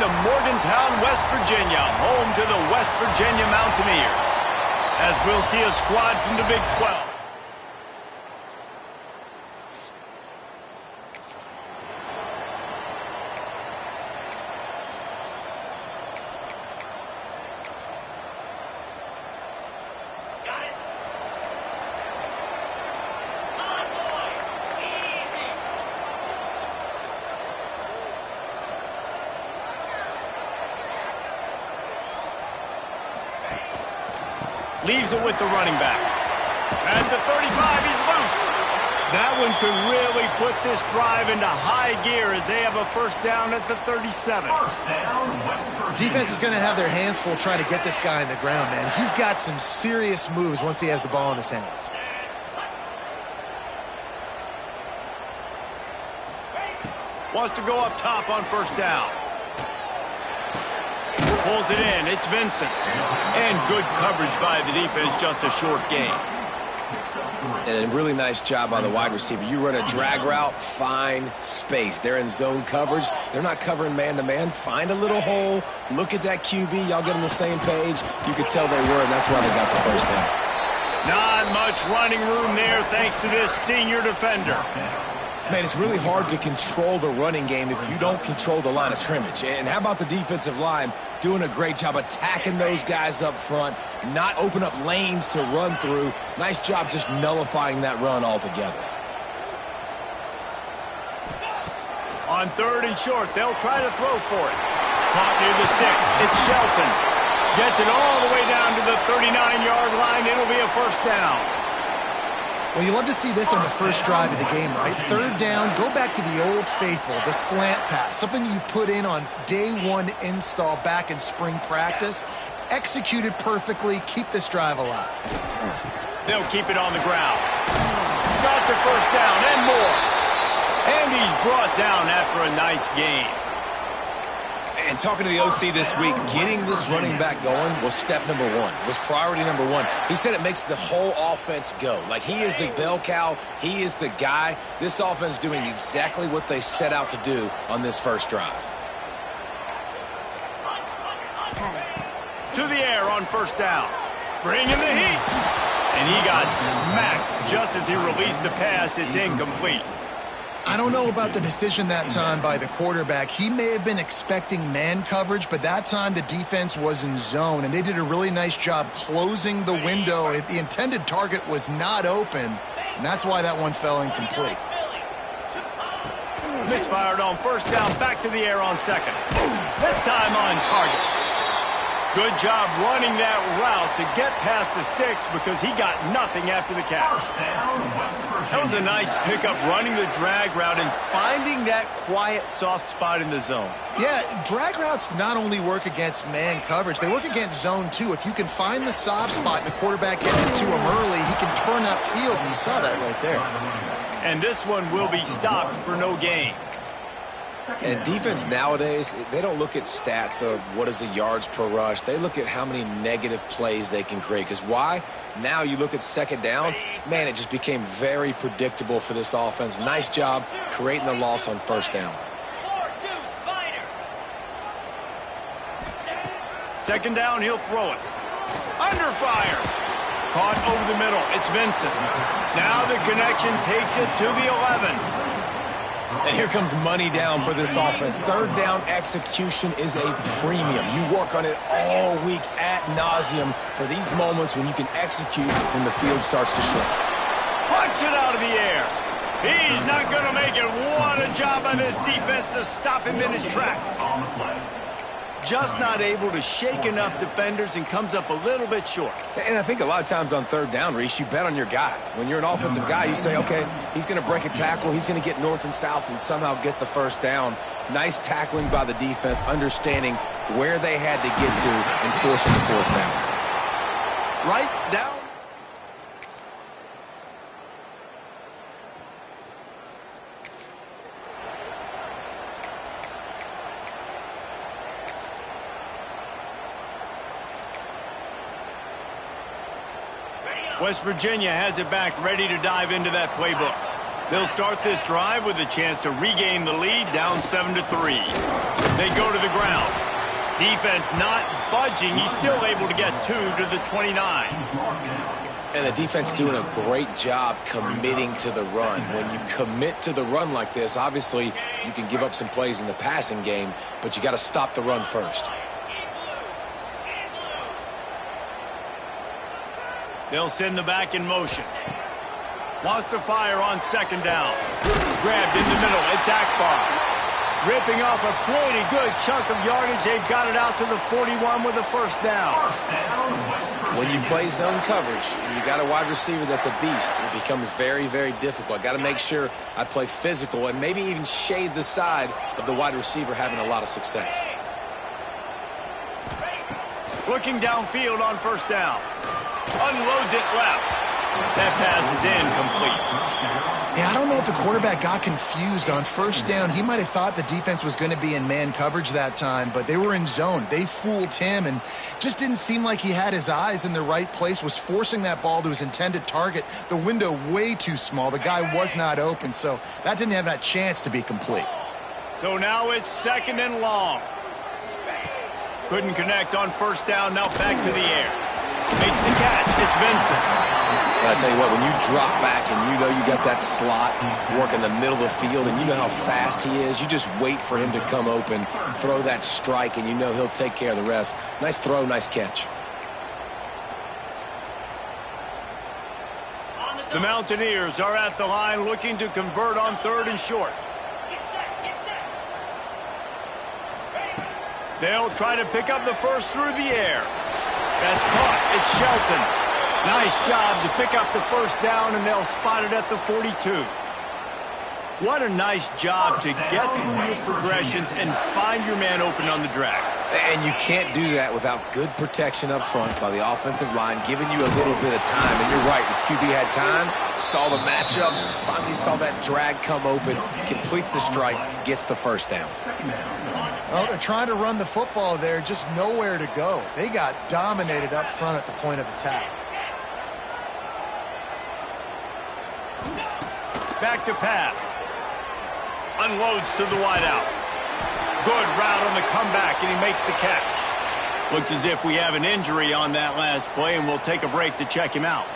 to Morgantown, West Virginia, home to the West Virginia Mountaineers, as we'll see a squad from the Big 12. Leaves it with the running back. At the 35, he's loose. That one could really put this drive into high gear as they have a first down at the 37. Defense is going to have their hands full trying to get this guy on the ground, man. He's got some serious moves once he has the ball in his hands. Wants to go up top on first down. Pulls it in. It's Vincent. And good coverage by the defense, just a short gain. And a really nice job on the wide receiver. You run a drag route, find space. They're in zone coverage. They're not covering man-to-man. Find a little hole. Look at that QB. Y'all get on the same page. You could tell they were, and that's why they got the first down. Not much running room there thanks to this senior defender. Man, it's really hard to control the running game if you don't control the line of scrimmage. And how about the defensive line doing a great job attacking those guys up front, not open up lanes to run through. Nice job just nullifying that run altogether. On third and short, they'll try to throw for it. Caught near the sticks. It's Shelton. Gets it all the way down to the 39-yard line. It'll be a first down. Well, you love to see this on the first drive of the game, right? Third down, go back to the old faithful, the slant pass, something you put in on day one install back in spring practice. Executed perfectly, keep this drive alive. They'll keep it on the ground. Got the first down and more. And he's brought down after a nice gain. And talking to the OC this week, getting this running back going was step number one, was priority number one. He said it makes the whole offense go. Like, he is the bell cow. He is the guy. This offense doing exactly what they set out to do on this first drive. To the air on first down. Bringing the heat. And he got smacked just as he released the pass. It's incomplete. I don't know about the decision that time by the quarterback. He may have been expecting man coverage, but that time the defense was in zone, and they did a really nice job closing the window. The intended target was not open, and that's why that one fell incomplete. Misfired on first down, back to the air on second. This time on target. Good job running that route to get past the sticks because he got nothing after the catch. That was a nice pickup, running the drag route and finding that quiet, soft spot in the zone. Yeah, drag routes not only work against man coverage, they work against zone too. If you can find the soft spot and the quarterback gets it to him early, he can turn upfield, and you saw that right there. And this one will be stopped for no gain. And defense nowadays, they don't look at stats of what is the yards per rush. They look at how many negative plays they can create. Because why? Now you look at second down, man, it just became very predictable for this offense. Nice job creating the loss on first down. Second down, he'll throw it. Under fire. Caught over the middle. It's Vincent. Now the connection takes it to the 11. And here comes money down for this offense. Third down execution is a premium. You work on it all week ad nauseum for these moments when you can execute when the field starts to shrink. Punch it out of the air. He's not going to make it. What a job by this defense to stop him in his tracks. Just not able to shake enough defenders and comes up a little bit short. And I think a lot of times on third down, Reese, you bet on your guy. When you're an offensive guy, you say, okay, he's going to break a tackle, he's going to get north and south and somehow get the first down. Nice tackling by the defense, understanding where they had to get to and forcing the fourth down. Right down. West Virginia has it back, ready to dive into that playbook. They'll start this drive with a chance to regain the lead, down 7-3. They go to the ground. Defense not budging. He's still able to get 2 to the 29. And the defense doing a great job committing to the run. When you commit to the run like this, obviously you can give up some plays in the passing game, but you got to stop the run first. They'll send the back in motion. Wants to fire on second down. Grabbed in the middle. It's Akbar. Ripping off a pretty good chunk of yardage. They've got it out to the 41 with a first down. When you play zone coverage and you got a wide receiver that's a beast, it becomes very, very difficult. I got to make sure I play physical and maybe even shade the side of the wide receiver having a lot of success. Looking downfield on first down. Unloads it left. That pass is incomplete. Yeah, I don't know if the quarterback got confused on first down. He might have thought the defense was going to be in man coverage that time, but they were in zone. They fooled him and just didn't seem like he had his eyes in the right place, was forcing that ball to his intended target. The window way too small. The guy was not open, so that didn't have that chance to be complete. So now it's second and long. Couldn't connect on first down, now back to the air. Makes the catch. It's Vincent. But I tell you what, when you drop back and you know you got that slot work in the middle of the field and you know how fast he is, you just wait for him to come open, throw that strike, and you know he'll take care of the rest. Nice throw, nice catch. The Mountaineers are at the line looking to convert on third and short. They'll try to pick up the first through the air. That's caught. It's Shelton. Nice job to pick up the first down, and they'll spot it at the 42. What a nice job to get through your progressions and find your man open on the drag. And you can't do that without good protection up front by the offensive line, giving you a little bit of time. And you're right, the QB had time, saw the matchups, finally saw that drag come open, completes the strike, gets the first down. Well, they're trying to run the football there, just nowhere to go. They got dominated up front at the point of attack. Back to pass. Unloads to the wideout. Good route on the comeback, and he makes the catch. Looks as if we have an injury on that last play, and we'll take a break to check him out.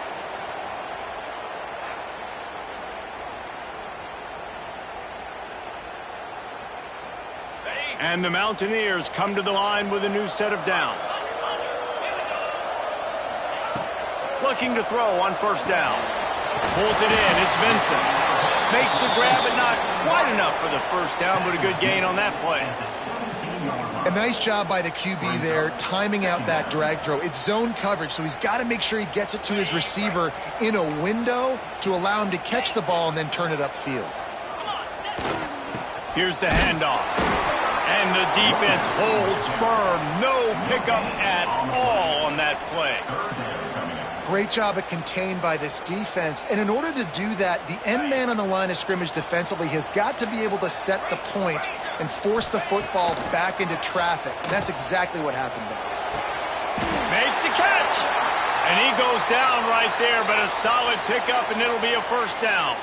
And the Mountaineers come to the line with a new set of downs. Looking to throw on first down. Pulls it in. It's Vincent. Makes the grab, but not quite enough for the first down, but a good gain on that play. A nice job by the QB there, timing out that drag throw. It's zone coverage, so he's got to make sure he gets it to his receiver in a window to allow him to catch the ball and then turn it upfield. Here's the handoff. And the defense holds firm. No pickup at all on that play. Great job of contained by this defense. And in order to do that, the end man on the line of scrimmage defensively has got to be able to set the point and force the football back into traffic. And that's exactly what happened there. Makes the catch. And he goes down right there, but a solid pickup, and it'll be a first down.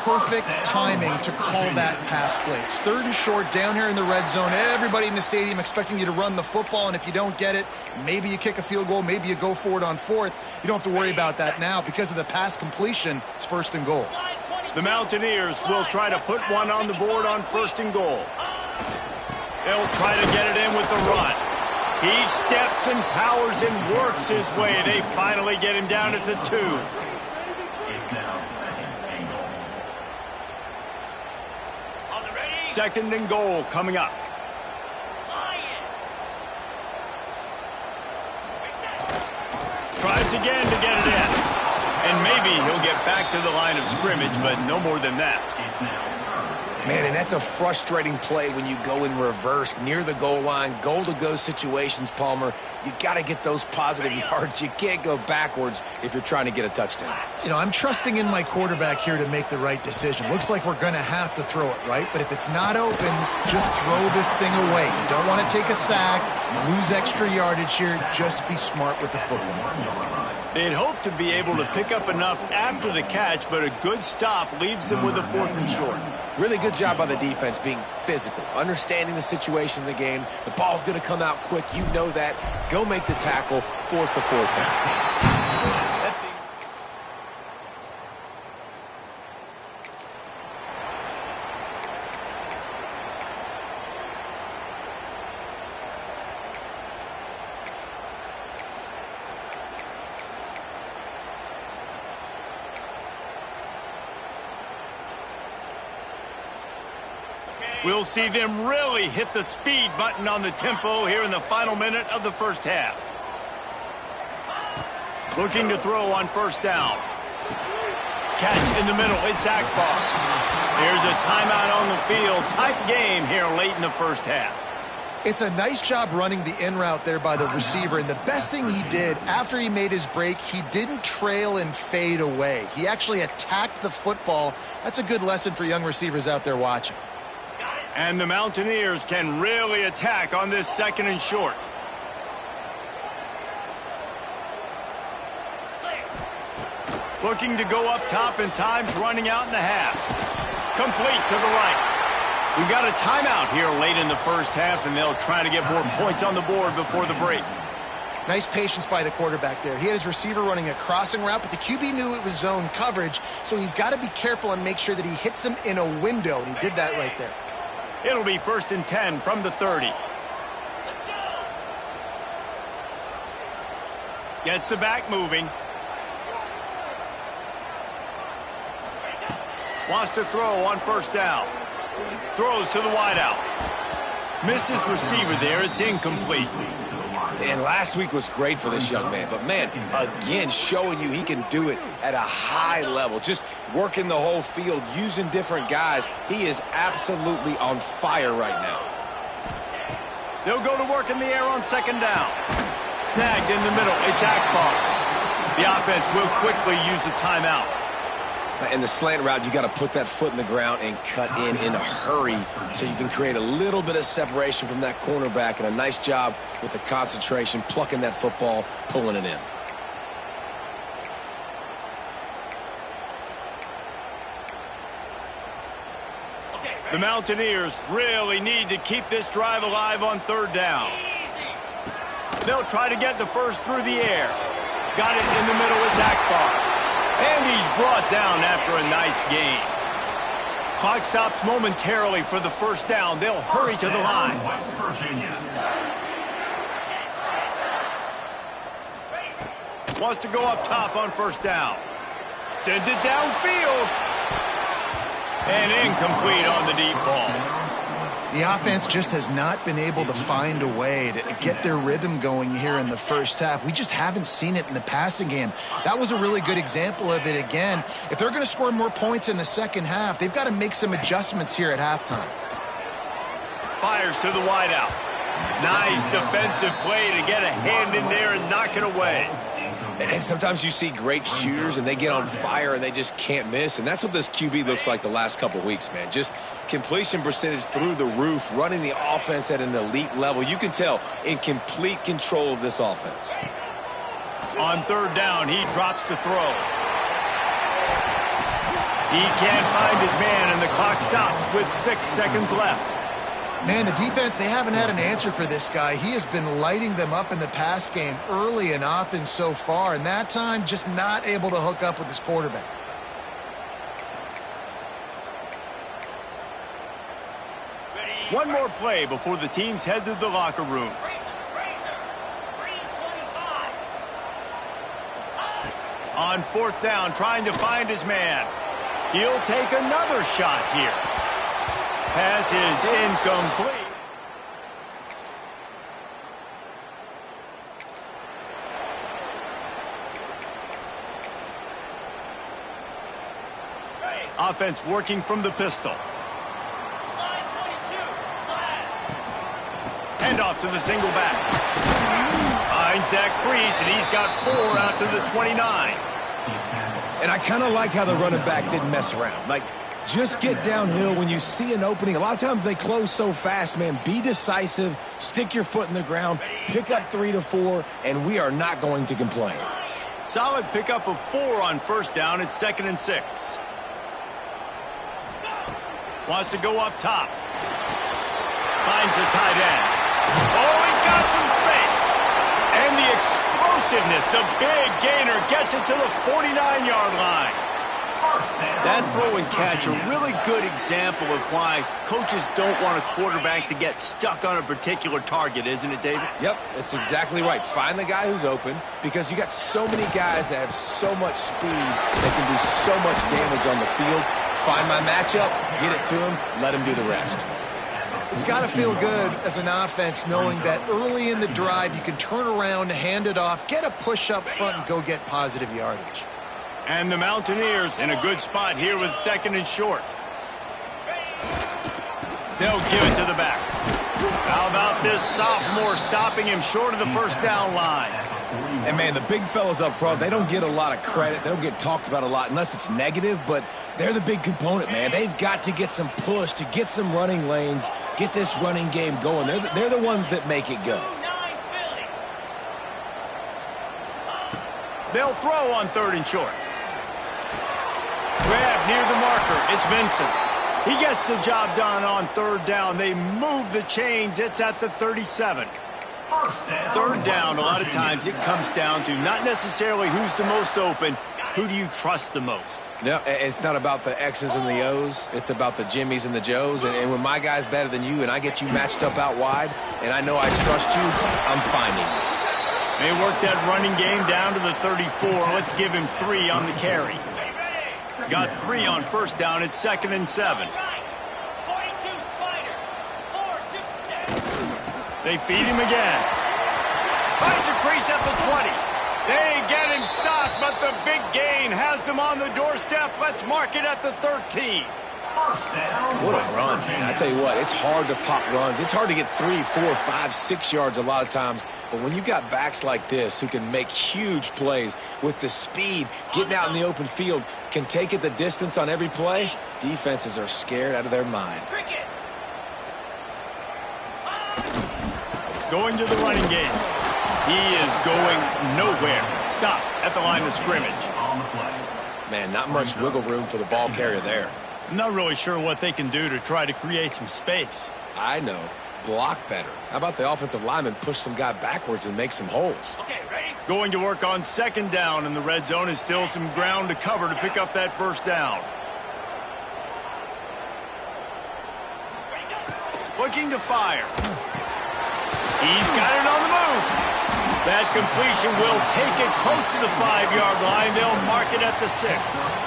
Perfect timing to call that pass play. It's third and short down here in the red zone. Everybody in the stadium expecting you to run the football, and if you don't get it, maybe you kick a field goal, maybe you go for it on fourth. You don't have to worry about that now. Because of the pass completion, it's first and goal. The Mountaineers will try to put one on the board on first and goal. They'll try to get it in with the run. He steps and powers and works his way. They finally get him down at the 2. Second and goal coming up. Tries again to get it in. And maybe he'll get back to the line of scrimmage, but no more than that. Man, and that's a frustrating play when you go in reverse near the goal line, goal-to-go situations, Palmer. You got to get those positive yards. You can't go backwards if you're trying to get a touchdown. You know, I'm trusting in my quarterback here to make the right decision. Looks like we're going to have to throw it, right? But if it's not open, just throw this thing away. You don't want to take a sack, lose extra yardage here. Just be smart with the football. They'd hoped to be able to pick up enough after the catch, but a good stop leaves them with a 4th and short. Really good job by the defense being physical, understanding the situation in the game. The ball's going to come out quick. You know that. Go make the tackle, force the 4th down. We'll see them really hit the speed button on the tempo here in the final minute of the first half. Looking to throw on 1st down. Catch in the middle. It's Akbar. There's a timeout on the field. Tight game here late in the first half. It's a nice job running the in route there by the receiver, and the best thing he did after he made his break, he didn't trail and fade away. He actually attacked the football. That's a good lesson for young receivers out there watching. And the Mountaineers can really attack on this 2nd and short. Looking to go up top, and time's running out in the half. Complete to the right. We've got a timeout here late in the first half, and they'll try to get more points on the board before the break. Nice patience by the quarterback there. He had his receiver running a crossing route, but the QB knew it was zone coverage, so he's got to be careful and make sure that he hits him in a window, and he did that right there. It'll be 1st and 10 from the 30. Gets the back moving. Wants to throw on 1st down. Throws to the wideout. Missed his receiver there. It's incomplete. And last week was great for this young man. But, man, again, showing you he can do it at a high level. Just working the whole field, using different guys. He is absolutely on fire right now. They'll go to work in the air on 2nd down. Snagged in the middle. It's Akbar. The offense will quickly use a timeout. In the slant route, you got to put that foot in the ground and cut in a hurry so you can create a little bit of separation from that cornerback, and a nice job with the concentration, plucking that football, pulling it in. The Mountaineers really need to keep this drive alive on 3rd down. They'll try to get the first through the air. Got it in the middle. It's Akbar. And he's brought down after a nice gain. Clock stops momentarily for the 1st down. They'll hurry to the line. West Virginia. Wants to go up top on 1st down. Sends it downfield. And incomplete on the deep ball. The offense just has not been able to find a way to get their rhythm going here in the first half. We just haven't seen it in the passing game. That was a really good example of it again. If they're going to score more points in the second half, they've got to make some adjustments here at halftime. Fires to the wideout. Nice defensive play to get a hand in there and knock it away. And sometimes you see great shooters and they get on fire and they just can't miss. And that's what this QB looks like the last couple weeks, man. Just completion percentage through the roof, running the offense at an elite level. You can tell in complete control of this offense. On 3rd down, he drops to throw. He can't find his man, and the clock stops with 6 seconds left. Man, the defense, they haven't had an answer for this guy. He has been lighting them up in the pass game early and often so far, and that time just not able to hook up with his quarterback. One more play before the teams head to the locker rooms. On 4th down, trying to find his man. He'll take another shot here. Pass is incomplete. Offense working from the pistol. Hand off to the single back. Finds that crease, and he's got 4 out to the 29. And I kind of like how the running back didn't mess around. Like, just get downhill when you see an opening. A lot of times they close so fast, man. Be decisive, stick your foot in the ground, pick up 3 to 4, and we are not going to complain. Solid pickup of 4 on first down. It's 2nd and 6. Wants to go up top. Finds the tight end. Oh, he's got some space. And the explosiveness, the big gainer gets it to the 49-yard line. That throw and catch, a really good example of why coaches don't want a quarterback to get stuck on a particular target, isn't it, David? Yep, that's exactly right. Find the guy who's open, because you got so many guys that have so much speed that can do so much damage on the field. Find my matchup, get it to him, let him do the rest. It's got to feel good as an offense knowing that early in the drive you can turn around, hand it off, get a push up front, and go get positive yardage. And the Mountaineers in a good spot here with 2nd and short. They'll give it to the back. How about this sophomore stopping him short of the first down line? And, man, the big fellas up front, they don't get a lot of credit. They don't get talked about a lot unless it's negative, but they're the big component, man. They've got to get some push, to get some running lanes, get this running game going. They're the ones that make it go. They'll throw on 3rd and short. Grab near the marker. It's Vincent. He gets the job done on 3rd down. They move the chains. It's at the 37. 3rd down, a lot of times it comes down to not necessarily who's the most open, who do you trust the most? No, it's not about the X's and the O's. It's about the Jimmies and the Joes. And when my guy's better than you and I get you matched up out wide and I know I trust you, I'm finding you. They work that running game down to the 34. Let's give him 3 on the carry. Got 3 on first down. It's 2nd and 7. They feed him again. Finds a crease at the 20. They get him stopped, but the big gain has them on the doorstep. Let's mark it at the 13. What a run, man. I tell you what, it's hard to pop runs. It's hard to get 3, 4, 5, 6 yards a lot of times. But when you got backs like this who can make huge plays with the speed, getting out in the open field, can take it the distance on every play, defenses are scared out of their mind. Going to the running game. He is going nowhere. Stop at the line of scrimmage. Man, not much wiggle room for the ball carrier there. I'm not really sure what they can do to try to create some space. I know. Block better. How about the offensive lineman push some guy backwards and make some holes? Okay, ready? Going to work on 2nd down, and the red zone is still some ground to cover to pick up that first down. Looking to fire. He's got it on the move. That completion will take it close to the 5-yard line. They'll mark it at the 6.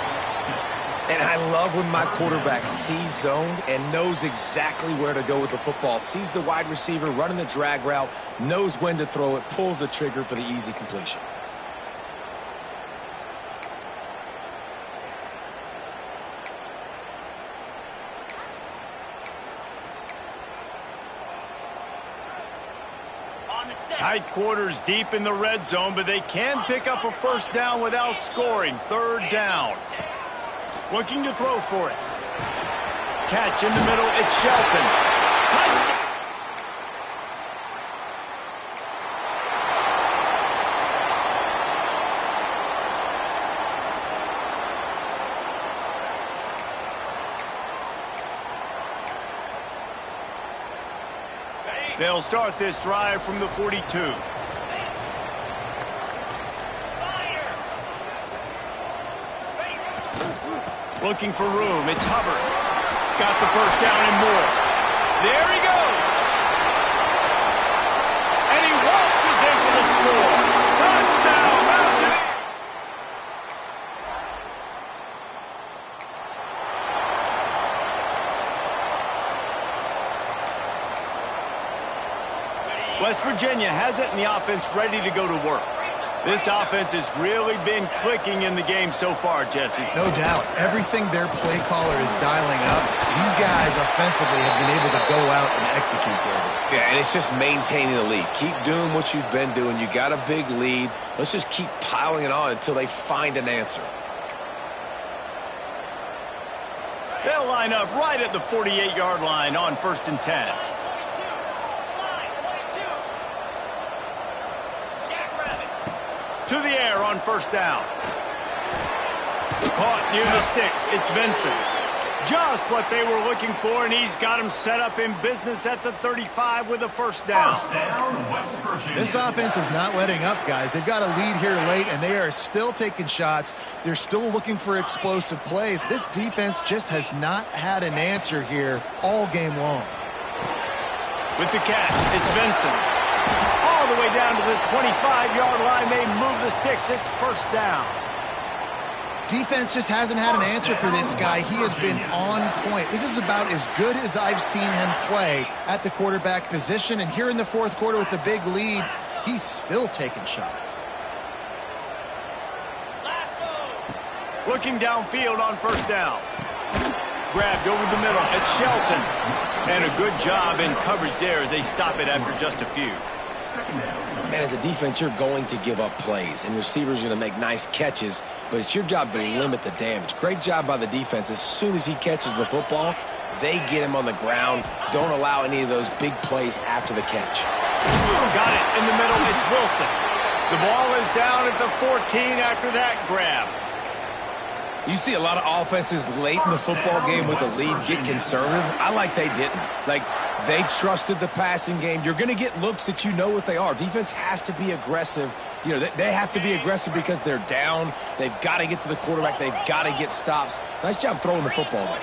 And I love when my quarterback sees zoned and knows exactly where to go with the football. Sees the wide receiver running the drag route, knows when to throw it, pulls the trigger for the easy completion. Tight quarters deep in the red zone, but they can pick up a first down without scoring. 3rd down. Looking to throw for it. Catch in the middle. It's Shelton. Touchdown. They'll start this drive from the 42. Looking for room. It's Hubbard. Got the first down and more. There he goes. And he waltzes in for the score. Touchdown, Mountaineers. West Virginia has it in the offense ready to go to work. This offense has really been clicking in the game so far, Jesse. No doubt. Everything their play caller is dialing up, these guys offensively have been able to go out and execute there. Yeah, and it's just maintaining the lead. Keep doing what you've been doing. You got a big lead. Let's just keep piling it on until they find an answer. They'll line up right at the 48-yard line on 1st and 10. To the air on first down. Caught near the sticks. It's Vincent. Just what they were looking for, and he's got him set up in business at the 35 with a first down. This offense is not letting up, guys. They've got a lead here late, and they are still taking shots. They're still looking for explosive plays. This defense just has not had an answer here all game long. With the catch, it's Vincent. All the way down to the 25-yard line. They move the sticks. It's first down. Defense just hasn't had an answer for this guy. He has been on point. This is about as good as I've seen him play at the quarterback position. And here in the fourth quarter with the big lead, he's still taking shots. Looking downfield on first down. Grabbed over the middle. It's Shelton. And a good job in coverage there as they stop it after just a few. And as a defense, you're going to give up plays, and receivers are going to make nice catches, but it's your job to limit the damage. Great job by the defense. As soon as he catches the football, they get him on the ground. Don't allow any of those big plays after the catch. Got it in the middle. It's Wilson. The ball is down at the 14 after that grab. You see a lot of offenses late in the football game with a lead get conservative. I like they didn't. Like, they trusted the passing game. You're going to get looks that you know what they are. Defense has to be aggressive. You know, they have to be aggressive because they're down. They've got to get to the quarterback. They've got to get stops. Nice job throwing the football there.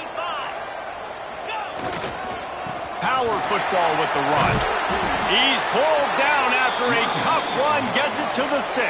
Power football with the run. He's pulled down after a tough run. Gets it to the 6.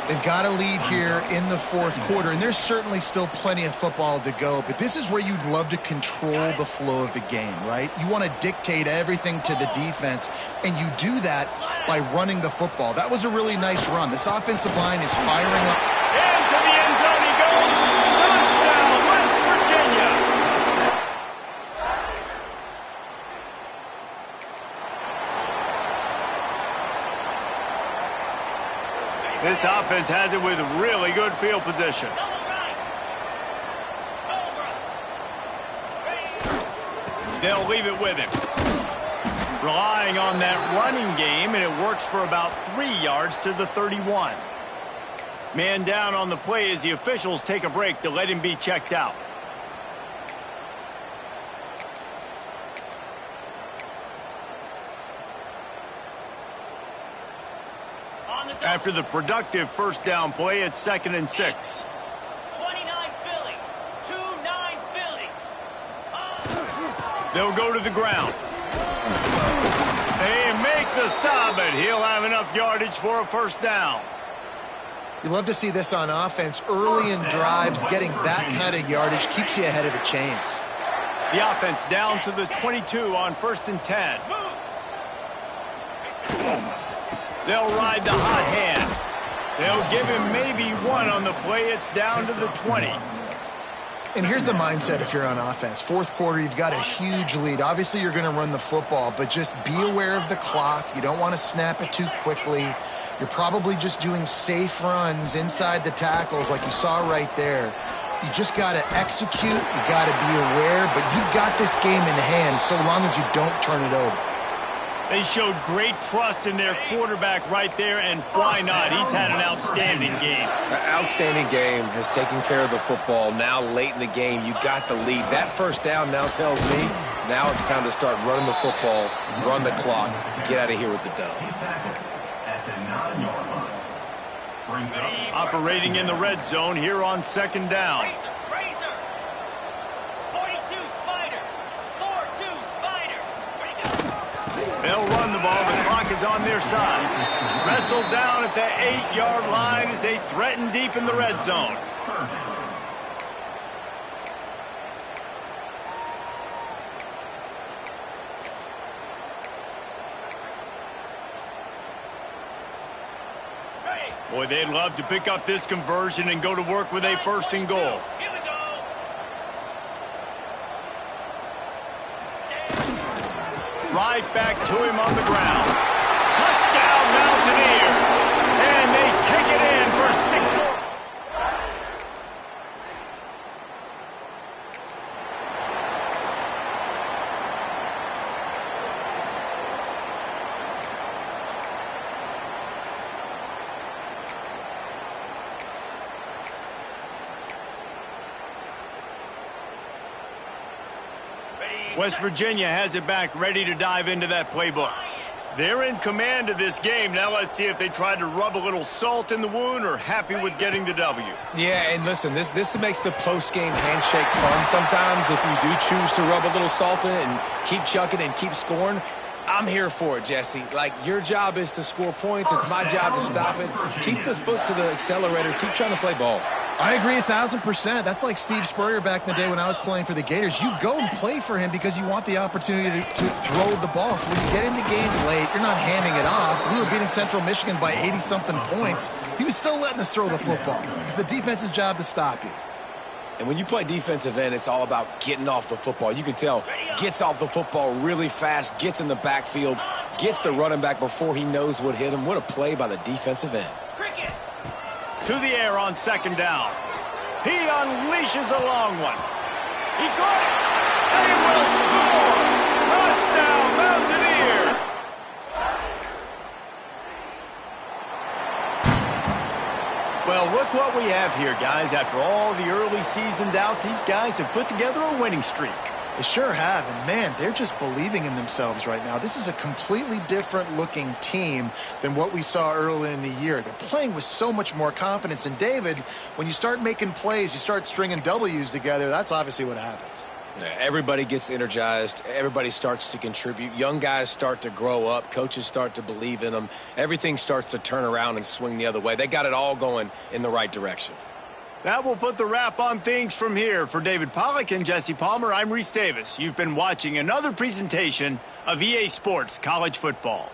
They've got a lead here in the fourth quarter, and there's certainly still plenty of football to go, but this is where you'd love to control the flow of the game, right? You want to dictate everything to the defense, and you do that by running the football. That was a really nice run. This offensive line is firing up. Into the end zone he goes. Touchdown, West Virginia. This offense has it with really good field position. They'll leave it with him. Relying on that running game, and it works for about 3 yards to the 31. Man down on the play as the officials take a break to let him be checked out. After the productive first down play, it's 2nd and 6. 29 Philly. 2-9 Philly. They'll go to the ground. They make the stop, but he'll have enough yardage for a first down. You love to see this on offense. Early in drives, getting that kind of yardage keeps you ahead of the chains. The offense down to the 22 on 1st and 10. They'll ride the hot hand. They'll give him maybe one on the play. It's down to the 20. And here's the mindset if you're on offense. Fourth quarter, you've got a huge lead. Obviously, you're going to run the football, but just be aware of the clock. You don't want to snap it too quickly. You're probably just doing safe runs inside the tackles like you saw right there. You just got to execute. You got to be aware, but you've got this game in hand so long as you don't turn it over. They showed great trust in their quarterback right there, and why not? He's had an outstanding game. An outstanding game, has taken care of the football. Now late in the game, you got the lead. That first down now tells me now it's time to start running the football, run the clock, get out of here with the dub. Operating in the red zone here on 2nd down. They'll run the ball. The clock is on their side. Wrestled down at the 8-yard line as they threaten deep in the red zone. Boy, they'd love to pick up this conversion and go to work with a 1st and goal. Right back to him on the ground. Touchdown, Mountaineer. And they take it in for 6 more. West Virginia has it back, ready to dive into that playbook. They're in command of this game. Now let's see if they try to rub a little salt in the wound or happy with getting the W. Yeah, and listen, this makes the post-game handshake fun sometimes if you do choose to rub a little salt in it and keep chucking and keep scoring. I'm here for it, Jesse. Like, your job is to score points. It's my job to stop it. Keep the foot to the accelerator. Keep trying to play ball. I agree 1,000%. That's like Steve Spurrier back in the day when I was playing for the Gators. You go and play for him because you want the opportunity to throw the ball. So when you get in the game late, you're not handing it off. We were beating Central Michigan by 80-something points. He was still letting us throw the football. It's the defense's job to stop you. And when you play defensive end, it's all about getting off the football. You can tell, gets off the football really fast, gets in the backfield, gets the running back before he knows what hit him. What a play by the defensive end. To the air on second down. He unleashes a long one. He caught it. He will score. Touchdown, Mountaineer. Well, look what we have here, guys. After all the early season doubts, these guys have put together a winning streak. They sure have, and man, they're just believing in themselves right now. This is a completely different looking team than what we saw early in the year. They're playing with so much more confidence, and David, when you start making plays, you start stringing W's together, that's obviously what happens. Yeah, everybody gets energized. Everybody starts to contribute. Young guys start to grow up. Coaches start to believe in them. Everything starts to turn around and swing the other way. They got it all going in the right direction. That will put the wrap on things from here. For David Pollack and Jesse Palmer, I'm Reese Davis. You've been watching another presentation of EA Sports College Football.